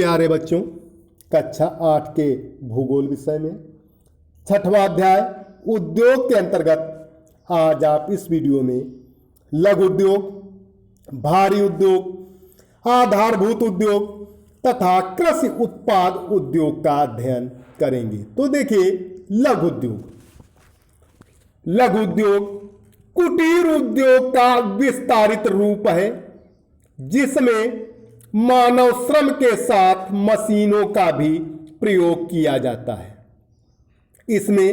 प्यारे बच्चों, कक्षा 8 के भूगोल विषय में 6वां अध्याय उद्योग के अंतर्गत आज आप इस वीडियो में लघु उद्योग, भारी उद्योग, आधारभूत उद्योग तथा कृषि उत्पाद उद्योग का अध्ययन करेंगे। तो देखिए, लघु उद्योग कुटीर उद्योग का विस्तारित रूप है जिसमें मानव श्रम के साथ मशीनों का भी प्रयोग किया जाता है। इसमें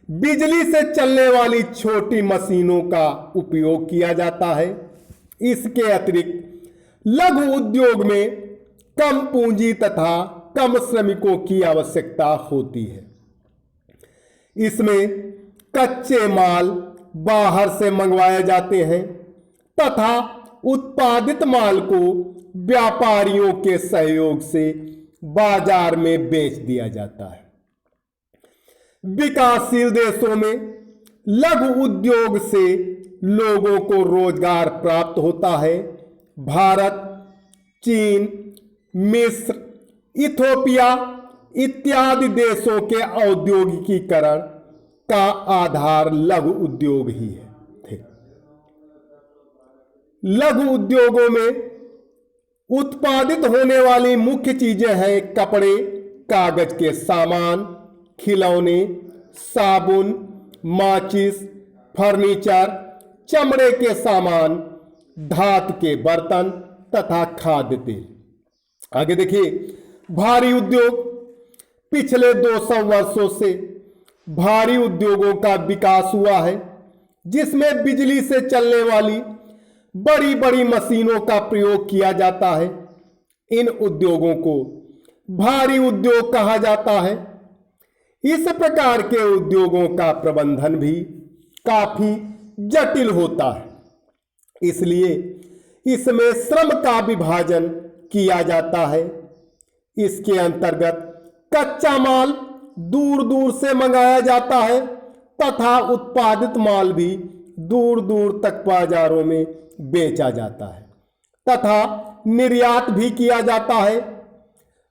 बिजली से चलने वाली छोटी मशीनों का उपयोग किया जाता है। इसके अतिरिक्त लघु उद्योग में कम पूंजी तथा कम श्रमिकों की आवश्यकता होती है। इसमें कच्चे माल बाहर से मंगवाए जाते हैं तथा उत्पादित माल को व्यापारियों के सहयोग से बाजार में बेच दिया जाता है। विकासशील देशों में लघु उद्योग से लोगों को रोजगार प्राप्त होता है। भारत, चीन, मिस्र, इथोपिया इत्यादि देशों के औद्योगिकीकरण का आधार लघु उद्योग ही थे। लघु उद्योगों में उत्पादित होने वाली मुख्य चीजें हैं कपड़े, कागज के सामान, खिलौने, साबुन, माचिस, फर्नीचर, चमड़े के सामान, धातु के बर्तन तथा खाद्य तेल। आगे देखिए, भारी उद्योग। पिछले 200 वर्षों से भारी उद्योगों का विकास हुआ है जिसमें बिजली से चलने वाली बड़ी बड़ी मशीनों का प्रयोग किया जाता है। इन उद्योगों को भारी उद्योग कहा जाता है। इस प्रकार के उद्योगों का प्रबंधन भी काफी जटिल होता है, इसलिए इसमें श्रम का विभाजन किया जाता है। इसके अंतर्गत कच्चा माल दूर दूर से मंगाया जाता है तथा उत्पादित माल भी दूर दूर तक बाजारों में बेचा जाता है तथा निर्यात भी किया जाता है।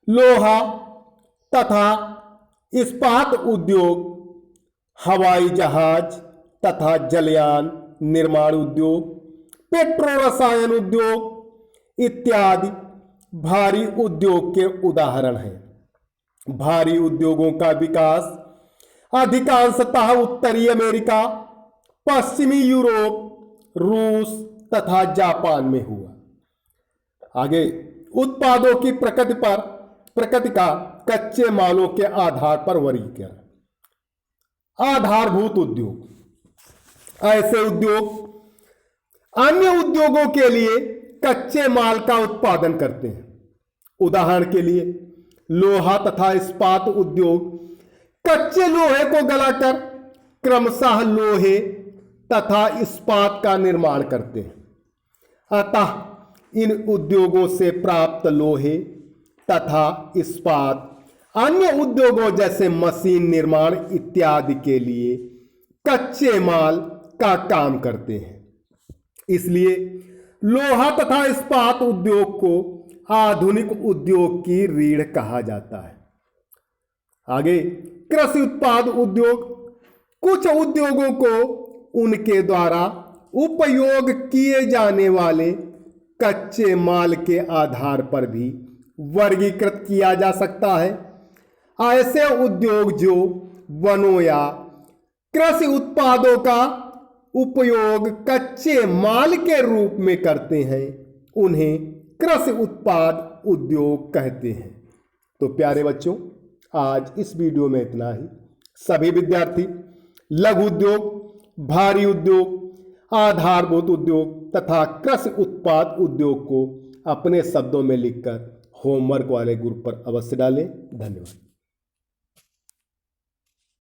लोहा तथा इस्पात उद्योग, हवाई जहाज तथा जलयान निर्माण उद्योग, पेट्रो रसायन उद्योग इत्यादि भारी उद्योग के उदाहरण हैं। भारी उद्योगों का विकास अधिकांशतः उत्तरी अमेरिका, पश्चिमी यूरोप, रूस तथा जापान में हुआ। आगे, उत्पादों की प्रकृति का कच्चे मालों के आधार पर वर्गीकरण। आधारभूत उद्योग ऐसे उद्योग अन्य उद्योगों के लिए कच्चे माल का उत्पादन करते हैं। उदाहरण के लिए, लोहा तथा इस्पात उद्योग कच्चे लोहे को गलाकर क्रमशः लोहे तथा इस्पात का निर्माण करते हैं। अतः इन उद्योगों से प्राप्त लोहे तथा इस्पात अन्य उद्योगों जैसे मशीन निर्माण इत्यादि के लिए कच्चे माल का काम करते हैं। इसलिए लोहा तथा इस्पात उद्योग को आधुनिक उद्योग की रीढ़ कहा जाता है। आगे, कृषि उत्पाद उद्योग। कुछ उद्योगों को उनके द्वारा उपयोग किए जाने वाले कच्चे माल के आधार पर भी वर्गीकृत किया जा सकता है। ऐसे उद्योग जो वनों या कृषि उत्पादों का उपयोग कच्चे माल के रूप में करते हैं उन्हें कृषि उत्पाद उद्योग कहते हैं। तो प्यारे बच्चों, आज इस वीडियो में इतना ही। सभी विद्यार्थी लघु उद्योग, भारी उद्योग, आधारभूत उद्योग तथा कृषि उत्पाद उद्योग को अपने शब्दों में लिखकर होमवर्क वाले ग्रुप पर अवश्य डालें। धन्यवाद।